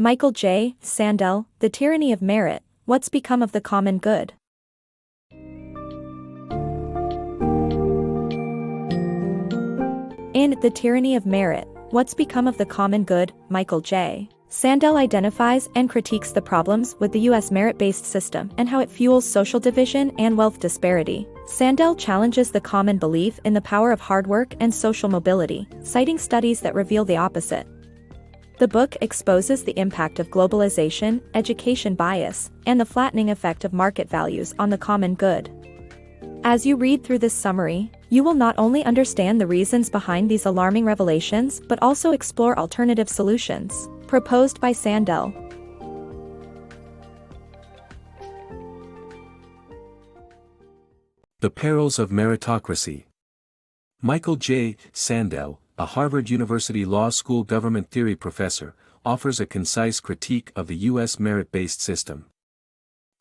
MichaelJSandel, The Tyranny of Merit, What's Become of the Common Good? In The Tyranny of Merit, What's Become of the Common Good, MichaelJSandel identifies and critiques the problems with the U.S. merit-based system and how it fuels social division and wealth disparity. Sandel challenges the common belief in the power of hard work and social mobility, citing studies that reveal the opposite. The book exposes the impact of globalization, education bias, and the flattening effect of market values on the common good. As you read through this summary, you will not only understand the reasons behind these alarming revelations but also explore alternative solutions proposed by Sandel. The Perils of Meritocracy. MichaelJSandel, a Harvard University Law School government theory professor, offers a concise critique of the U.S. merit-based system.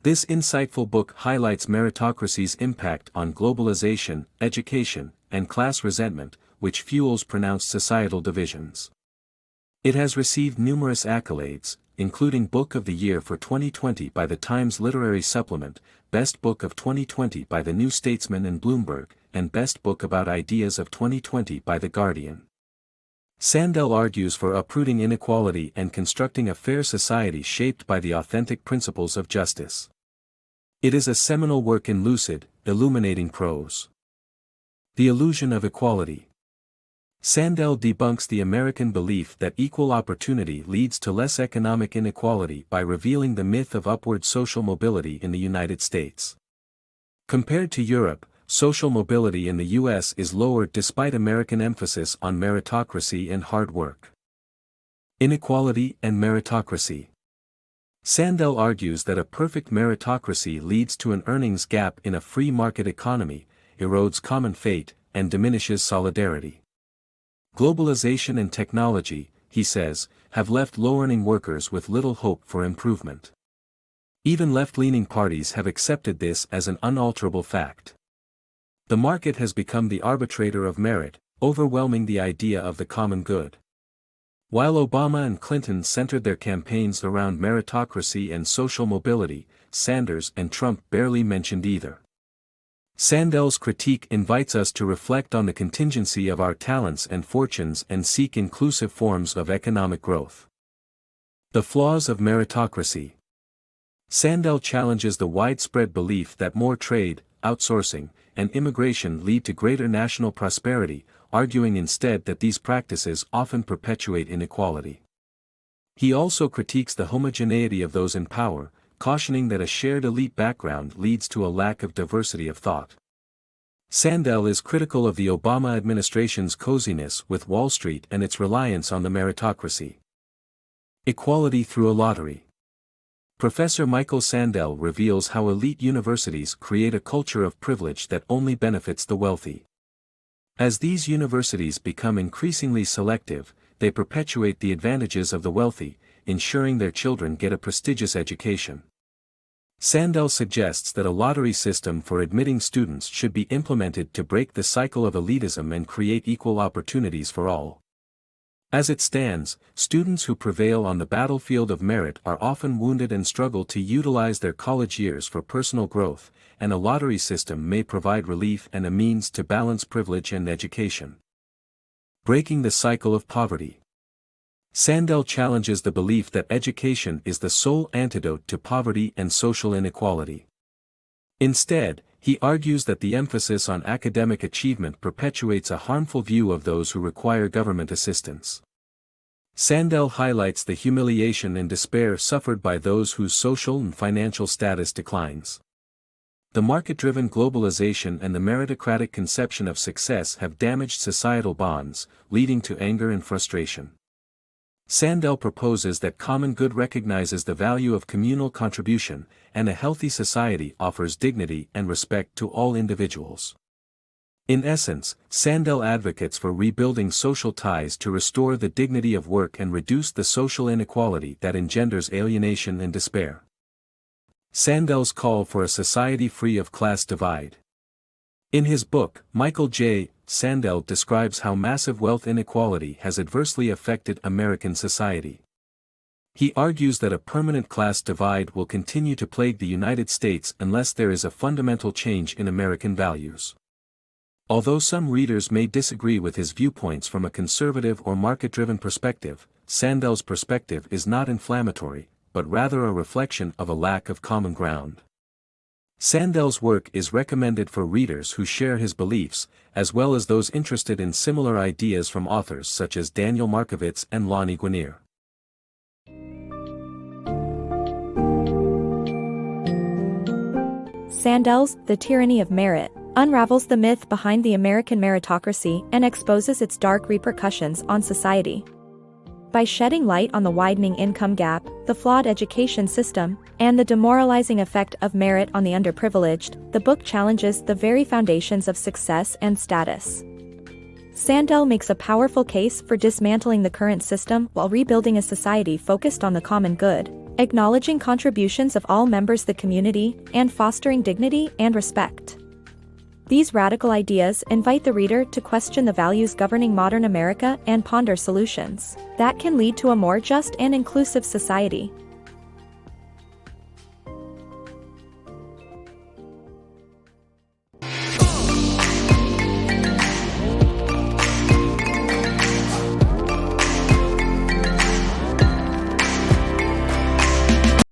This insightful book highlights meritocracy's impact on globalization, education, and class resentment, which fuels pronounced societal divisions. It has received numerous accolades, including Book of the Year for 2020 by the Times Literary Supplement, Best Book of 2020 by The New Statesman and Bloomberg, and Best Book About Ideas of 2020 by The Guardian. Sandel argues for uprooting inequality and constructing a fair society shaped by the authentic principles of justice. It is a seminal work in lucid, illuminating prose. The Illusion of Equality. Sandel debunks the American belief that equal opportunity leads to less economic inequality by revealing the myth of upward social mobility in the United States. Compared to Europe, social mobility in the U.S. is lower despite American emphasis on meritocracy and hard work. Inequality and Meritocracy. Sandel argues that a perfect meritocracy leads to an earnings gap in a free market economy, erodes common fate, and diminishes solidarity. Globalization and technology, he says, have left low-earning workers with little hope for improvement. Even left-leaning parties have accepted this as an unalterable fact. The market has become the arbitrator of merit, overwhelming the idea of the common good. While Obama and Clinton centered their campaigns around meritocracy and social mobility, Sanders and Trump barely mentioned either. Sandel's critique invites us to reflect on the contingency of our talents and fortunes and seek inclusive forms of economic growth. The Flaws of Meritocracy. Sandel challenges the widespread belief that more trade, outsourcing, and immigration lead to greater national prosperity, arguing instead that these practices often perpetuate inequality. He also critiques the homogeneity of those in power, cautioning that a shared elite background leads to a lack of diversity of thought. Sandel is critical of the Obama administration's coziness with Wall Street and its reliance on the meritocracy. Equality through a lottery. Professor MichaelJSandel reveals how elite universities create a culture of privilege that only benefits the wealthy. As these universities become increasingly selective, they perpetuate the advantages of the wealthy, ensuring their children get a prestigious education. Sandel suggests that a lottery system for admitting students should be implemented to break the cycle of elitism and create equal opportunities for all. As it stands, students who prevail on the battlefield of merit are often wounded and struggle to utilize their college years for personal growth, and a lottery system may provide relief and a means to balance privilege and education. Breaking the cycle of poverty. Sandel challenges the belief that education is the sole antidote to poverty and social inequality. Instead, he argues that the emphasis on academic achievement perpetuates a harmful view of those who require government assistance. Sandel highlights the humiliation and despair suffered by those whose social and financial status declines. The market-driven globalization and the meritocratic conception of success have damaged societal bonds, leading to anger and frustration. Sandel proposes that common good recognizes the value of communal contribution, and a healthy society offers dignity and respect to all individuals. In essence, Sandel advocates for rebuilding social ties to restore the dignity of work and reduce the social inequality that engenders alienation and despair. Sandel's call for a society free of class divide. In his book, MichaelJSandel describes how massive wealth inequality has adversely affected American society. He argues that a permanent class divide will continue to plague the United States unless there is a fundamental change in American values. Although some readers may disagree with his viewpoints from a conservative or market-driven perspective, Sandel's perspective is not inflammatory, but rather a reflection of a lack of common ground. Sandel's work is recommended for readers who share his beliefs, as well as those interested in similar ideas from authors such as Daniel Markovits and Lonnie Guinier. Sandel's The Tyranny of Merit unravels the myth behind the American meritocracy and exposes its dark repercussions on society. By shedding light on the widening income gap, the flawed education system, and the demoralizing effect of merit on the underprivileged, the book challenges the very foundations of success and status. Sandel makes a powerful case for dismantling the current system while rebuilding a society focused on the common good, acknowledging contributions of all members of the community, and fostering dignity and respect. These radical ideas invite the reader to question the values governing modern America and ponder solutions that can lead to a more just and inclusive society.